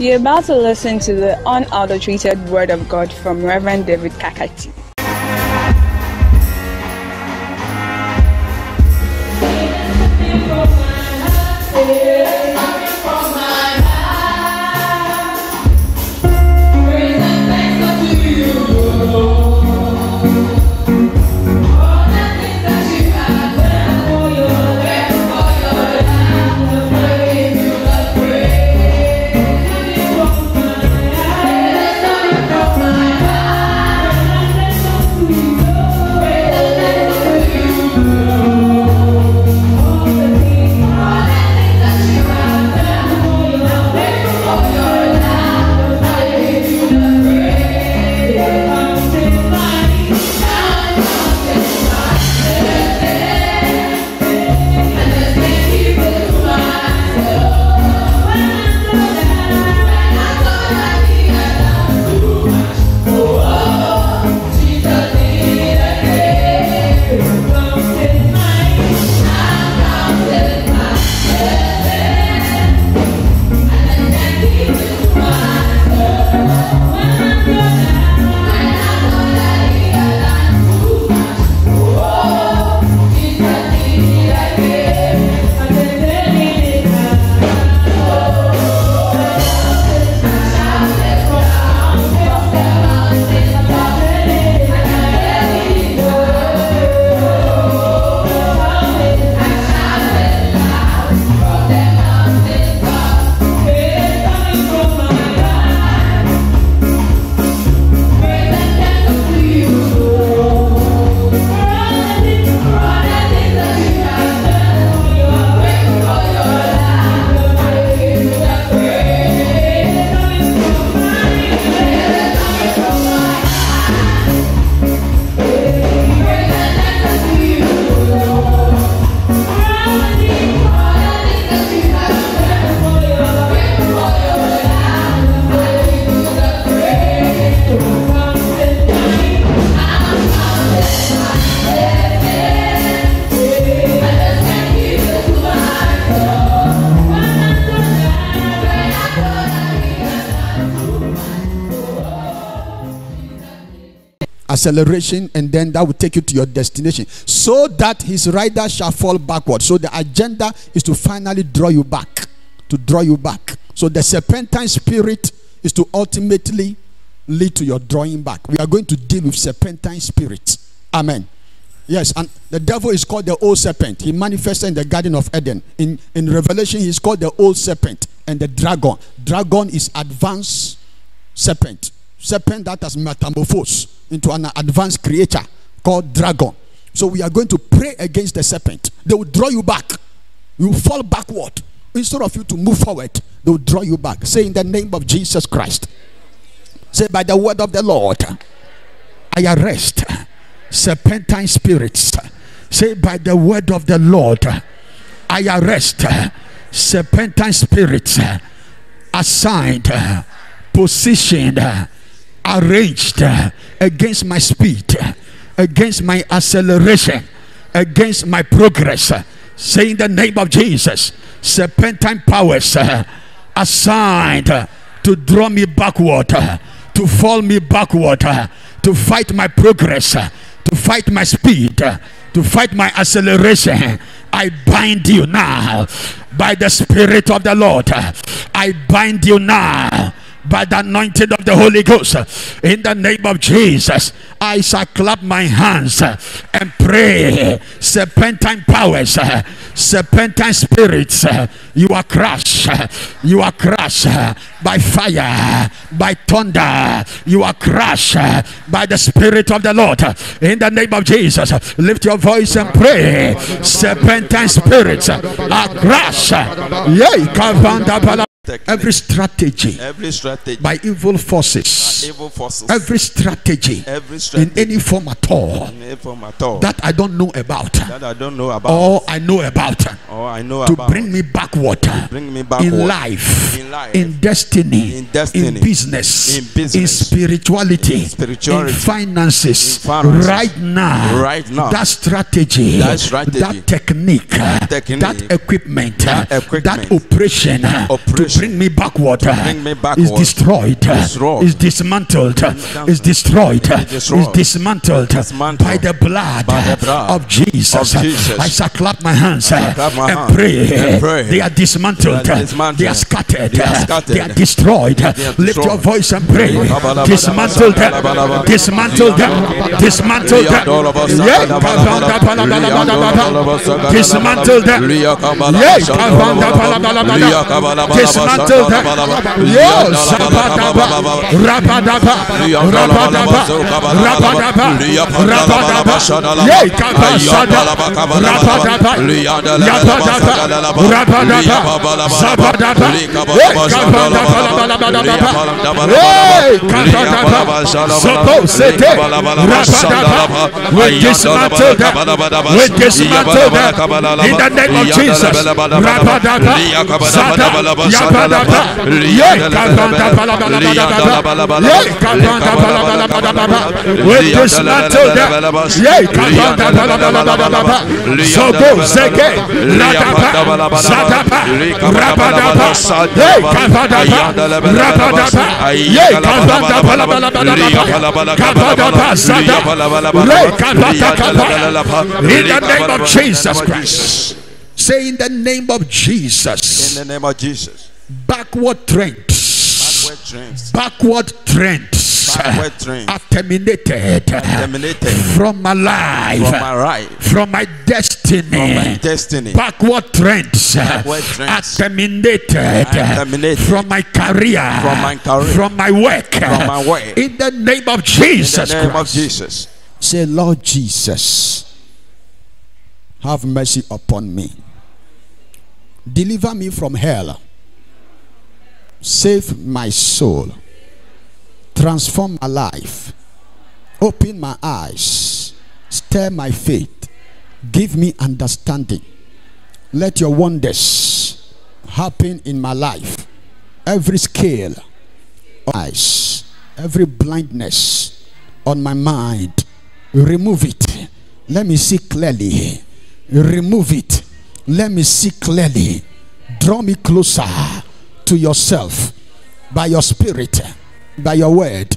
You're about to listen to the unadulterated Word of God from Reverend David Kakati. Acceleration, and then that will take you to your destination, so that his rider shall fall backward. So the agenda is to finally draw you back, so the serpentine spirit is to ultimately lead to your drawing back. We are going to deal with serpentine spirits. Amen. Yes, and the devil is called the old serpent. He manifested in the Garden of Eden. In Revelation, he is called the old serpent and the dragon. Dragon is advanced serpent that has metamorphosed into an advanced creature called dragon. So we are going to pray against the serpent. They will draw you back. You will fall backward. Instead of you to move forward, they will draw you back. Say, in the name of Jesus Christ. Say, by the word of the Lord, I arrest serpentine spirits. Say, by the word of the Lord, I arrest serpentine spirits assigned, positioned, arranged against my speed, against my acceleration, against my progress. Say, in the name of Jesus, serpentine powers assigned to draw me backward, to fall me backward, to fight my progress, to fight my speed, to fight my acceleration. I bind you now by the Spirit of the Lord. I bind you now by the anointing of the Holy Ghost. In the name of Jesus, I shall clap my hands and pray. Serpentine powers, serpentine spirits, you are crushed. You are crushed by fire, by thunder. You are crushed by the Spirit of the Lord. In the name of Jesus, lift your voice and pray. Serpentine spirits are crushed. Every strategy by evil forces, every strategy in any form at all that I don't know about, or I know about, to bring me backward in life, in destiny, in business, in spirituality, in finances. Right now, that strategy, that technique, that equipment, that operation to bring me backward, is destroyed, is dismantled, is destroyed, is dismantled by the blood of Jesus. I shall clap my hands and pray. They are dismantled, they are scattered, they are destroyed. Lift your voice and pray. Dismantle them, dismantle them, dismantle them. Dismantle them. Dismantle them. Rabadaba, Rabadaba, Rabadaba, Rabadaba, we dismantle them, we dismantle them in the name of Jesus. Rabadaba, Yabadaba, we dismantle them. Sobo Zeke, Radaba, Zadaba, Rabadaba, in the name of Jesus Christ. Say in the name of Jesus. In the name of Jesus. Backward trends. Backward trends are terminated from my life, from my destiny. Backward trends are terminated from my career, from my work. In the name of Jesus Christ. Say, Lord Jesus, have mercy upon me. Deliver me from hell. Save my soul. Transform my life. Open my eyes. Stir my faith. Give me understanding. Let your wonders happen in my life. Every scale, eyes, every blindness on my mind, remove it. Let me see clearly. Remove it. Let me see clearly. Draw me closer to yourself by your spirit, by your word,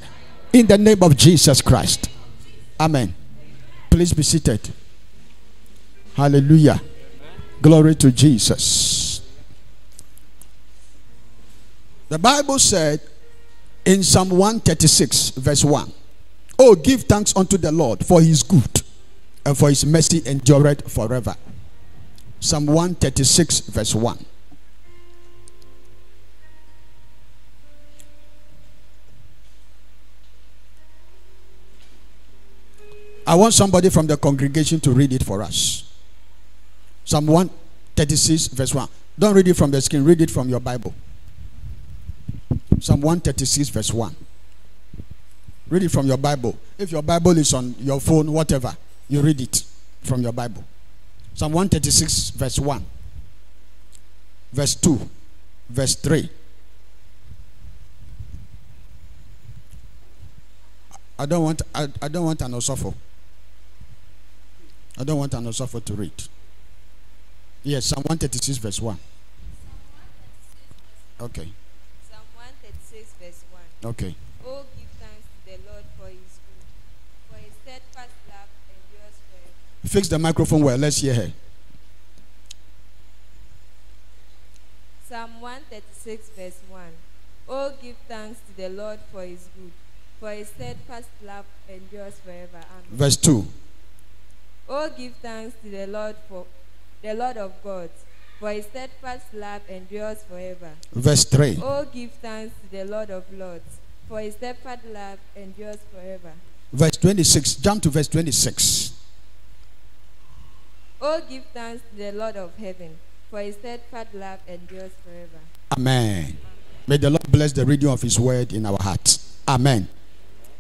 in the name of Jesus Christ. Amen. Please be seated. Hallelujah. Glory to Jesus. The Bible said in Psalm 136 verse 1, oh, give thanks unto the Lord, for he is good, and for his mercy endureth forever. Psalm 136 verse 1. I want somebody from the congregation to read it for us. Psalm 136 verse 1. Don't read it from the screen, read it from your Bible. Psalm 136 verse 1. Read it from your Bible. If your Bible is on your phone, whatever, you read it from your Bible. Psalm 136 verse 1, verse 2, verse 3. I don't want an osopho. I don't want an osopho to read. Yes, Psalm 136 verse 1. Okay. Psalm 136 verse 1. Okay. Oh, give thanks to the Lord for his good, for his steadfast love endures forever. Fix the microphone well. Let's hear her. Psalm 136 verse 1. Oh, give thanks to the Lord for his good, for his steadfast love endures forever. Amen. Verse 2. Oh, give thanks to the Lord for the Lord of gods, for his steadfast love endures forever. Verse 3. Oh, give thanks to the Lord of lords, for his steadfast love endures forever. Verse 26. Jump to verse 26. Oh, give thanks to the Lord of heaven, for his steadfast love endures forever. Amen. May the Lord bless the reading of his word in our hearts. Amen.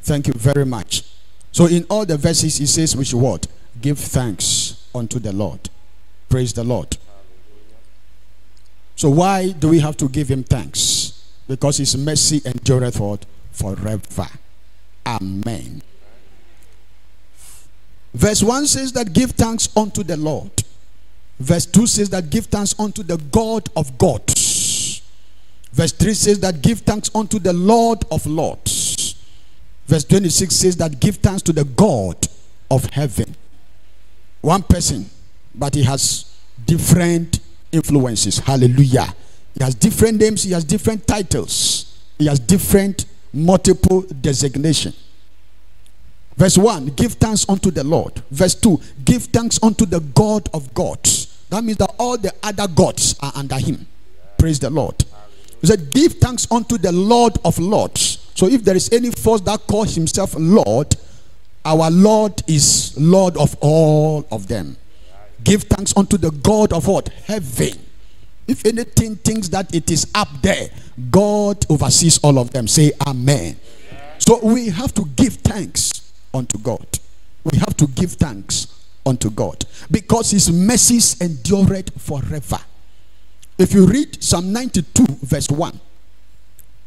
Thank you very much. So in all the verses, he says which word? Give thanks unto the Lord. Praise the Lord. So why do we have to give him thanks? Because his mercy endureth forever. Amen. Verse 1 says that give thanks unto the Lord. Verse 2 says that give thanks unto the God of gods. Verse 3 says that give thanks unto the Lord of Lords. Verse 26 says that give thanks to the God of heaven. One person, but he has different influences. Hallelujah. He has different names, he has different titles, he has different multiple designation. Verse 1, give thanks unto the Lord. Verse 2, give thanks unto the God of gods. That means that all the other gods are under him. Praise the Lord. He said, give thanks unto the Lord of Lords. So if there is any force that calls himself Lord, our Lord is Lord of all of them. Give thanks unto the God of what? Heaven. If anything thinks that it is up there, God oversees all of them. Say amen. So we have to give thanks unto God. We have to give thanks unto God, because his mercies endureth forever. If you read Psalm 92 verse 1,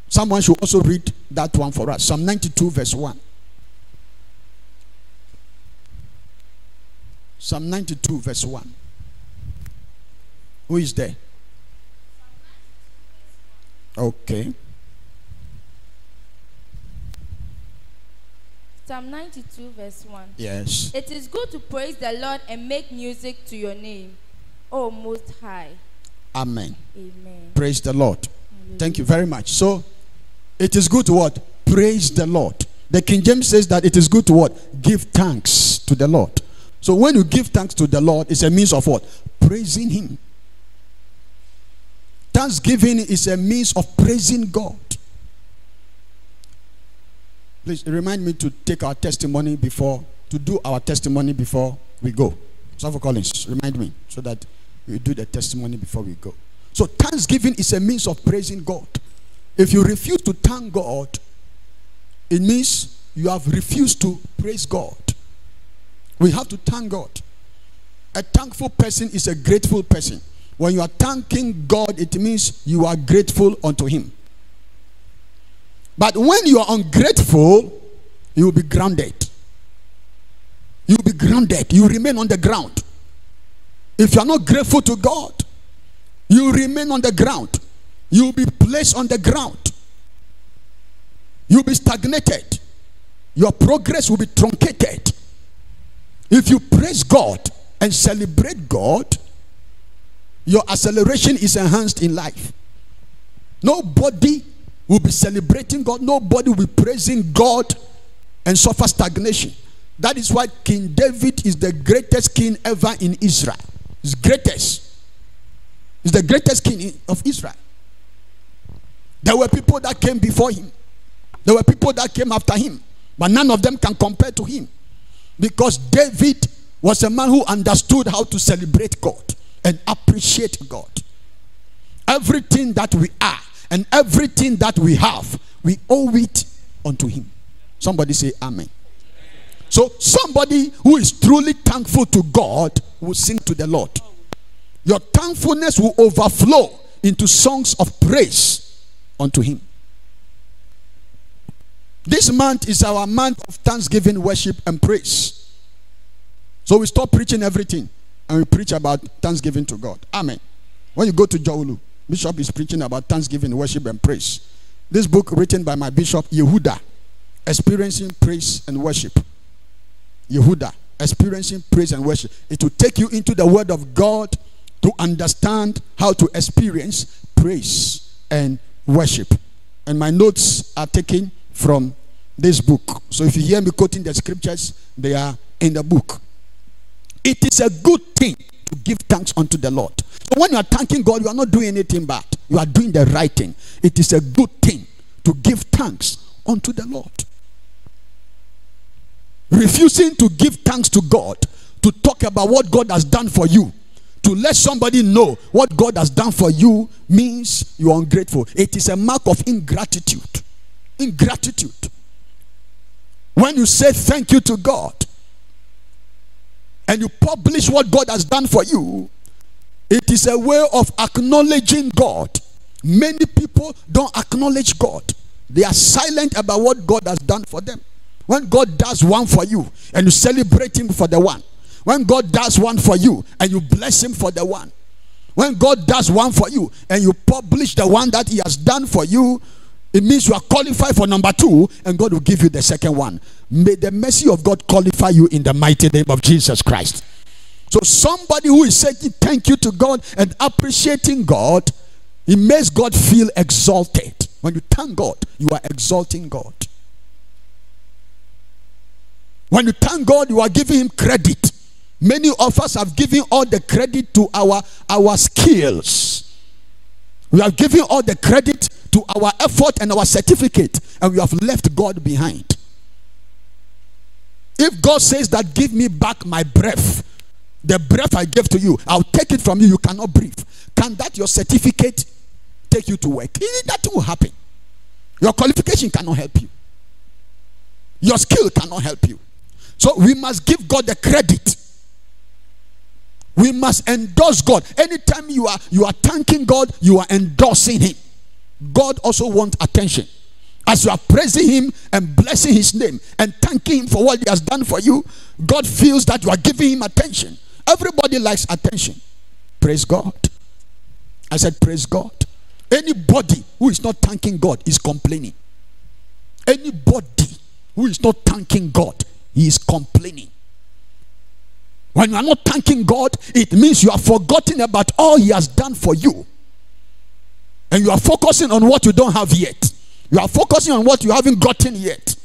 someone should also read that one for us. Psalm 92 verse 1. Psalm 92 verse 1. Who is there? Okay. Psalm 92 verse 1. Yes. It is good to praise the Lord and make music to your name, O Most High. Amen. Amen. Praise the Lord. Hallelujah. Thank you very much. So, it is good to what? Praise the Lord. The King James says that it is good to what? Give thanks to the Lord. So, when you give thanks to the Lord, it's a means of what? Praising him. Thanksgiving is a means of praising God. Please remind me to take our testimony before, to do our testimony before we go. Suffolk Collins, remind me so that we do the testimony before we go. So thanksgiving is a means of praising God. If you refuse to thank God, it means you have refused to praise God. We have to thank God. A thankful person is a grateful person. When you are thanking God, it means you are grateful unto him. But when you are ungrateful, you will be grounded. You will be grounded. You remain on the ground. If you are not grateful to God, you remain on the ground. You will be placed on the ground. You will be stagnated. Your progress will be truncated. If you praise God and celebrate God, your acceleration is enhanced in life. Nobody will be celebrating God. Nobody will be praising God and suffer stagnation. That is why King David is the greatest king ever in Israel. He's greatest. He's the greatest king of Israel. There were people that came before him. There were people that came after him. But none of them can compare to him. Because David was a man who understood how to celebrate God and appreciate God. Everything that we are and everything that we have, we owe it unto him. Somebody say amen. So somebody who is truly thankful to God will sing to the Lord. Your thankfulness will overflow into songs of praise unto him. This month is our month of thanksgiving, worship, and praise. So we stop preaching everything and we preach about thanksgiving to God. Amen. When you go to Jowulu, Bishop is preaching about thanksgiving, worship, and praise. This book written by my Bishop Yehuda, Experiencing Praise and Worship. Yehuda, Experiencing Praise and Worship. It will take you into the Word of God to understand how to experience praise and worship. And my notes are taken from this book. So if you hear me quoting the scriptures, they are in the book. It is a good thing to give thanks unto the Lord. So when you are thanking God, you are not doing anything bad. You are doing the right thing. It is a good thing to give thanks unto the Lord. Refusing to give thanks to God, to talk about what God has done for you, to let somebody know what God has done for you, means you are ungrateful. It is a mark of ingratitude. Ingratitude. When you say thank you to God and you publish what God has done for you, it is a way of acknowledging God. Many people don't acknowledge God. They are silent about what God has done for them. When God does one for you and you celebrate him for the one. When God does one for you and you bless him for the one. When God does one for you and you publish the one that he has done for you, it means you are qualified for number 2, and God will give you the second one. May the mercy of God qualify you in the mighty name of Jesus Christ. So somebody who is saying thank you to God and appreciating God, it makes God feel exalted. When you thank God, you are exalting God. When you thank God, you are giving him credit. Many of us have given all the credit to our skills. We have given all the credit to our effort and our certificate, and we have left God behind. If God says that give me back my breath, the breath I gave to you, I'll take it from you, you cannot breathe. Can that your certificate take you to work? That will happen. Your qualification cannot help you. Your skill cannot help you. So we must give God the credit. We must endorse God. Anytime you are thanking God, you are endorsing him. God also wants attention. As you are praising him and blessing his name and thanking him for what he has done for you, God feels that you are giving him attention. Everybody likes attention. Praise God. I said praise God. Anybody who is not thanking God is complaining. Anybody who is not thanking God, he is complaining. When you are not thanking God, it means you are forgotten about all he has done for you. And you are focusing on what you don't have yet. You are focusing on what you haven't gotten yet.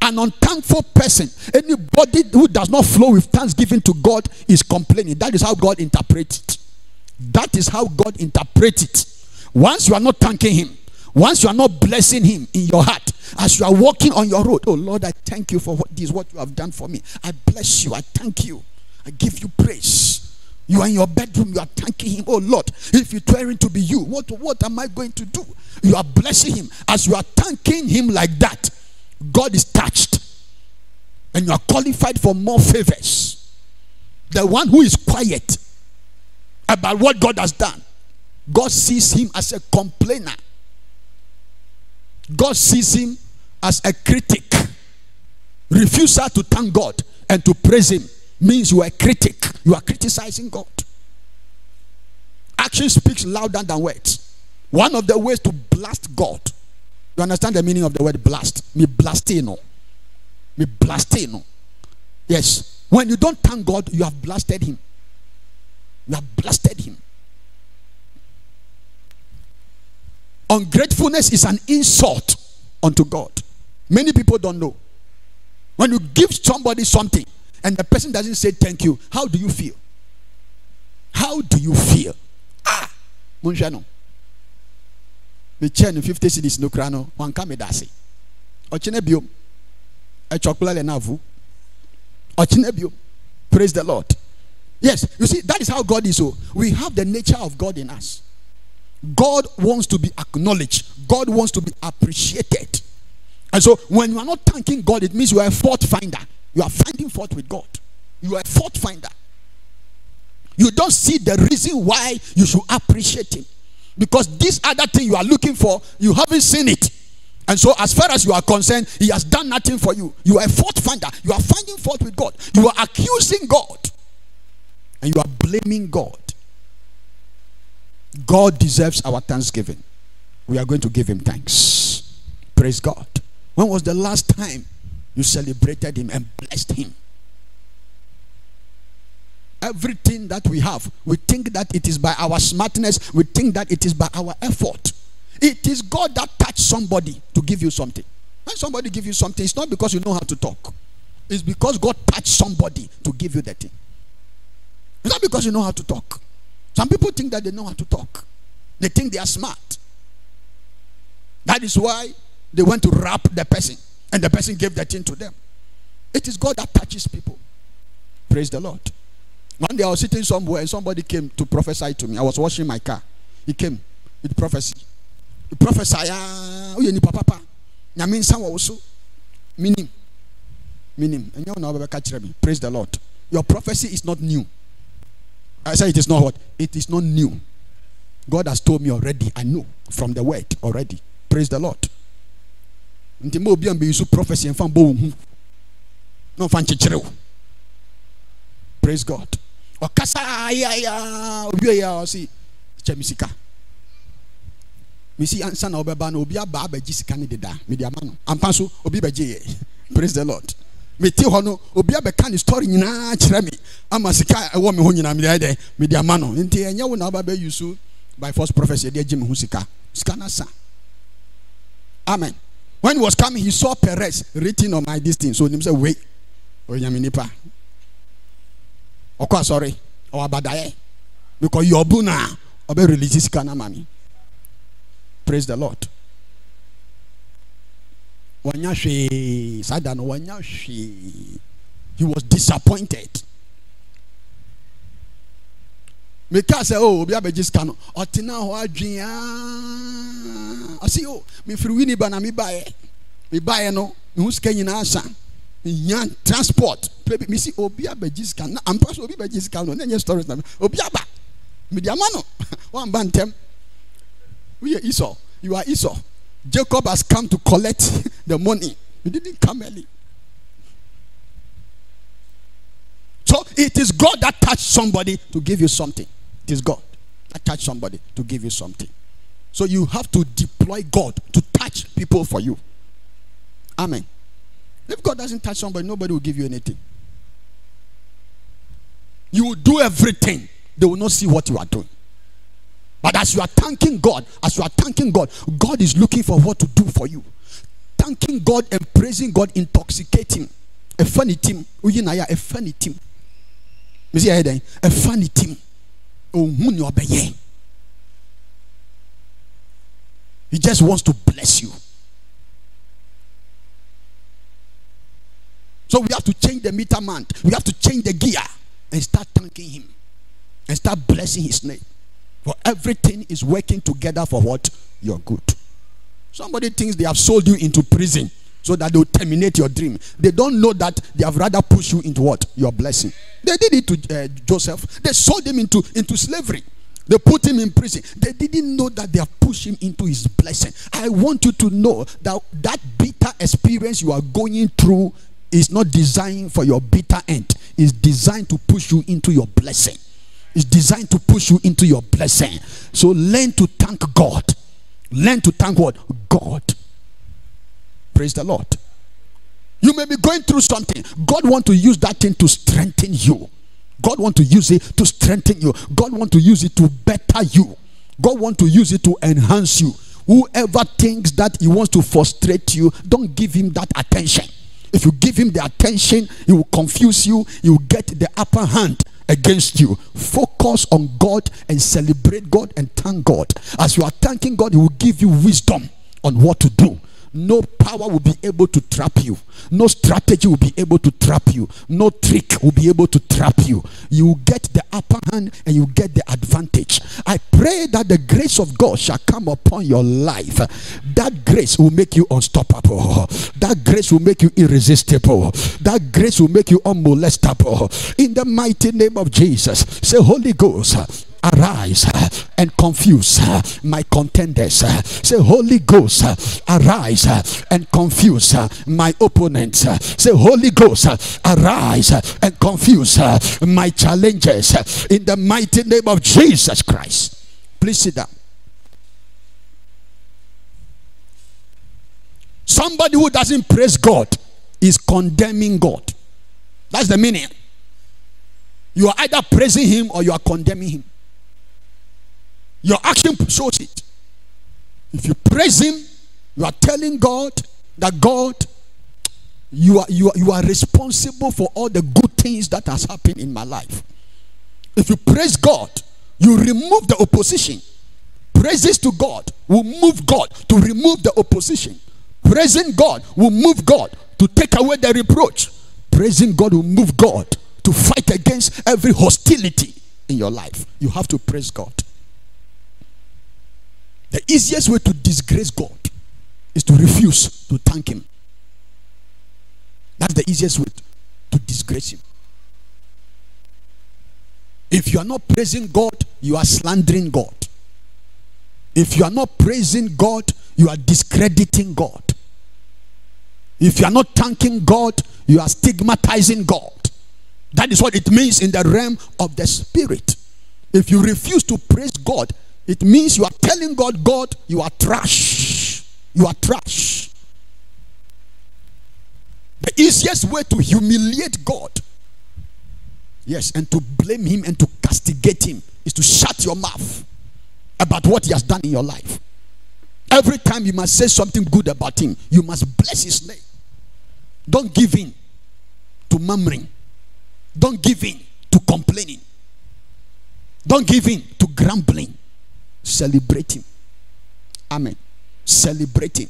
An unthankful person, anybody who does not flow with thanksgiving to God, is complaining. That is how God interprets it. That is how God interprets it. Once you are not thanking him, once you are not blessing him in your heart, as you are walking on your road, oh Lord, I thank you for what you have done for me. I bless you. I thank you. I give you praise. You are in your bedroom, you are thanking him. Oh Lord, if it weren't to be you, what am I going to do? You are blessing him. As you are thanking him like that, God is touched. And you are qualified for more favors. The one who is quiet about what God has done, God sees him as a complainer. God sees him as a critic. Refusal to thank God and to praise him means you are a critic. You are criticizing God. Action speaks louder than words. One of the ways to blast God. You understand the meaning of the word blast? Me blastino. Me blastino. Yes. When you don't thank God, you have blasted him. You have blasted him. Ungratefulness is an insult unto God. Many people don't know. When you give somebody something and the person doesn't say thank you, how do you feel? How do you feel? Munjano. Me chen 50 cedis no krano, wan ka me dase. Ochine biom. E chokula le navu. Ochine biom. Praise the Lord. Yes, you see, that is how God is. So we have the nature of God in us. God wants to be acknowledged. God wants to be appreciated. And so when you are not thanking God, it means you are a fault finder. You are finding fault with God. You are a fault finder. You don't see the reason why you should appreciate him. Because this other thing you are looking for, you haven't seen it. And so as far as you are concerned, he has done nothing for you. You are a fault finder. You are finding fault with God. You are accusing God. And you are blaming God. God deserves our thanksgiving. We are going to give him thanks. Praise God. When was the last time you celebrated him and blessed him? Everything that we have, we think that it is by our smartness. We think that it is by our effort. It is God that touched somebody to give you something. When somebody gives you something, it's not because you know how to talk. It's because God touched somebody to give you that thing. It's not because you know how to talk. Some people think that they know how to talk. They think they are smart. That is why they went to rap the person, and the person gave that thing to them. It is God that touches people. Praise the Lord. One day I was sitting somewhere and somebody came to prophesy to me. I was washing my car. He came with prophecy. He prophesied, praise the Lord. Your prophecy is not new. I say it is not what? It is not new. God has told me already. I know from the word already. Praise the Lord. Praise God. Okasa ya obi ya osi chemisika. Misi ansa na obeba na obi aba abaji sika ne deda media mano ampa so obi baje praise the Lord me ti ho no obi abeka ne story nyina kire me ama sika ewo me ho nyina media mano nti enye wo na aba ba yusu by false prophecy de agi me ho sika na sa. Amen. When he was coming he saw Perez written on my distance, so him say wait onyame nipa okwa sorry o abadaye because your buna obe release sika na mami. Praise the Lord. He was disappointed. Because say, oh, obi abeji sika no. Otina ho adwen I see, oh, me free wini ba na me buy no. Me hu sika nyina asa. Yan transport. Me see obi abeji sika na. Am pass obi abeji sika no. Na stories na. Obi aba. Me dia ma no. Wan bantem. We are Esau. You are Esau. Jacob has come to collect the money. He didn't come early. So it is God that touched somebody to give you something. It is God that touched somebody to give you something. So you have to deploy God to touch people for you. Amen. If God doesn't touch somebody, nobody will give you anything. You will do everything. They will not see what you are doing. But as you are thanking God, God is looking for what to do for you. Thanking God and praising God intoxicating. A funny team. A funny team. A funny team. He just wants to bless you. So we have to change the meter man. We have to change the gear and start thanking him. And start blessing his name. For everything is working together for what? Your good. Somebody thinks they have sold you into prison so that they will terminate your dream. They don't know that they have rather pushed you into what? Your blessing. They did it to Joseph. They sold him into slavery. They put him in prison. They didn't know that they have pushed him into his blessing. I want you to know that that bitter experience you are going through is not designed for your bitter end. It's designed to push you into your blessing. It's designed to push you into your blessing. So learn to thank God. Learn to thank what? God. Praise the Lord. You may be going through something. God wants to use that thing to strengthen you. God wants to use it to strengthen you. God wants to use it to better you. God wants to use it to enhance you. Whoever thinks that he wants to frustrate you, don't give him that attention. If you give him the attention, he will confuse you. He will get the upper hand against you. Focus on God and celebrate God and thank God. As you are thanking God, he will give you wisdom on what to do. No power will be able to trap you. No strategy will be able to trap you. No trick will be able to trap you. You will get the upper hand and you get the advantage. I pray that the grace of God shall come upon your life. That grace will make you unstoppable. That grace will make you irresistible. That grace will make you unmolestable. In the mighty name of Jesus, say, Holy Ghost, arise and confuse my contenders. Say, Holy Ghost, arise and confuse my opponents. Say, Holy Ghost, arise and confuse my challenges. In the mighty name of Jesus Christ. Please sit down. Somebody who doesn't praise God is condemning God. That's the meaning. You are either praising him or you are condemning him. Your action shows it. If you praise him, you are telling God that God, you are responsible for all the good things that has happened in my life. If you praise God, you remove the opposition. Praises to God will move God to remove the opposition. Praising God will move God to take away the reproach. Praising God will move God to fight against every hostility in your life. You have to praise God. The easiest way to disgrace God is to refuse to thank him. That's the easiest way to disgrace him. If you are not praising God, you are slandering God. If you are not praising God, you are discrediting God. If you are not thanking God, you are stigmatizing God. That is what it means in the realm of the spirit. If you refuse to praise God, it means you are telling God, God, you are trash. You are trash. The easiest way to humiliate God, yes, and to blame him and to castigate him, is to shut your mouth about what he has done in your life. Every time you must say something good about him. You must bless his name. Don't give in to murmuring. Don't give in to complaining. Don't give in to grumbling. Celebrate him. Amen. Celebrate him.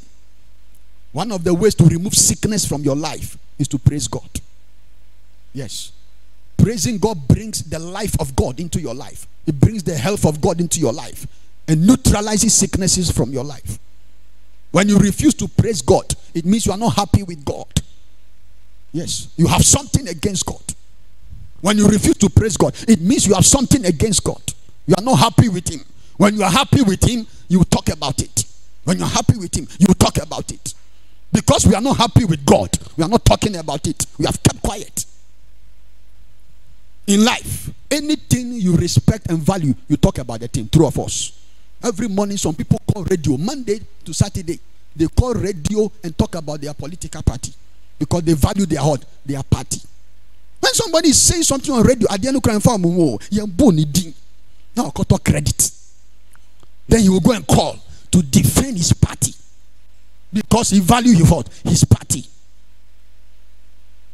One of the ways to remove sickness from your life is to praise God. Yes. Praising God brings the life of God into your life. It brings the health of God into your life and neutralizes sicknesses from your life. When you refuse to praise God, it means you are not happy with God. Yes. You have something against God. When you refuse to praise God, it means you have something against God. You are not happy with him. When you are happy with him, you talk about it. When you are happy with him, you talk about it. Because we are not happy with God, we are not talking about it. We have kept quiet. In life, anything you respect and value, you talk about the thing. True of us. Every morning, some people call radio, Monday to Saturday. They call radio and talk about their political party. Because they value their party. When somebody is saying something on radio, at the end of the now talk credit. Then he will go and call to defend his party. Because he values his party.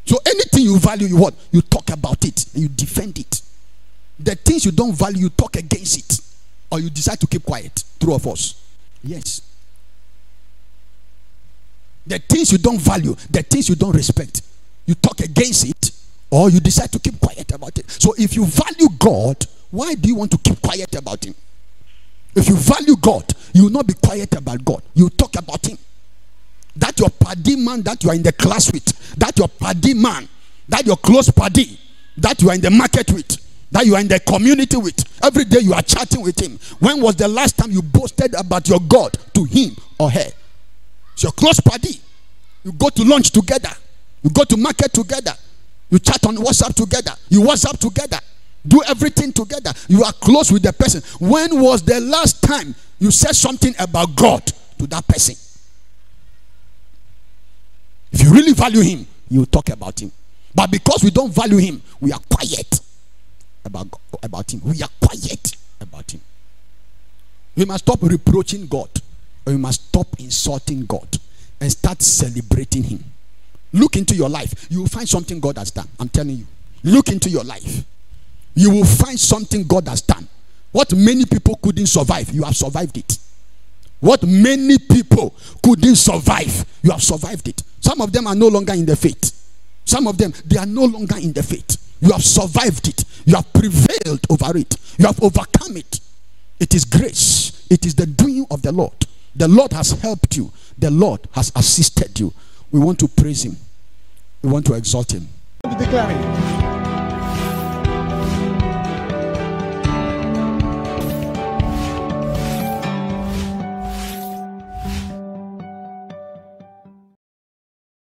So anything you value, you talk about it and you defend it. The things you don't value, you talk against it. Or you decide to keep quiet. True of us. Yes. The things you don't value, the things you don't respect, you talk against it, or you decide to keep quiet about it. So if you value God, why do you want to keep quiet about him? If you value God, you will not be quiet about God. You will talk about him. That your paddy man that you are in the class with, that your paddy man, that your close paddy, that you are in the market with, that you are in the community with, every day you are chatting with him. When was the last time you boasted about your God to him or her? It's your close paddy. You go to lunch together. You go to market together. You chat on WhatsApp together. You WhatsApp together. Do everything together. You are close with the person. When was the last time you said something about God to that person? If you really value him, you will talk about him. But because we don't value him, we are quiet about him. We are quiet about him. We must stop reproaching God. Or we must stop insulting God and start celebrating him. Look into your life. You will find something God has done. I'm telling you. Look into your life. You will find something God has done. What many people couldn't survive, you have survived it. What many people couldn't survive, you have survived it. Some of them are no longer in the faith. Some of them, they are no longer in the faith. You have survived it. You have prevailed over it. You have overcome it. It is grace. It is the doing of the Lord. The Lord has helped you. The Lord has assisted you. We want to praise him. We want to exalt him. Declaring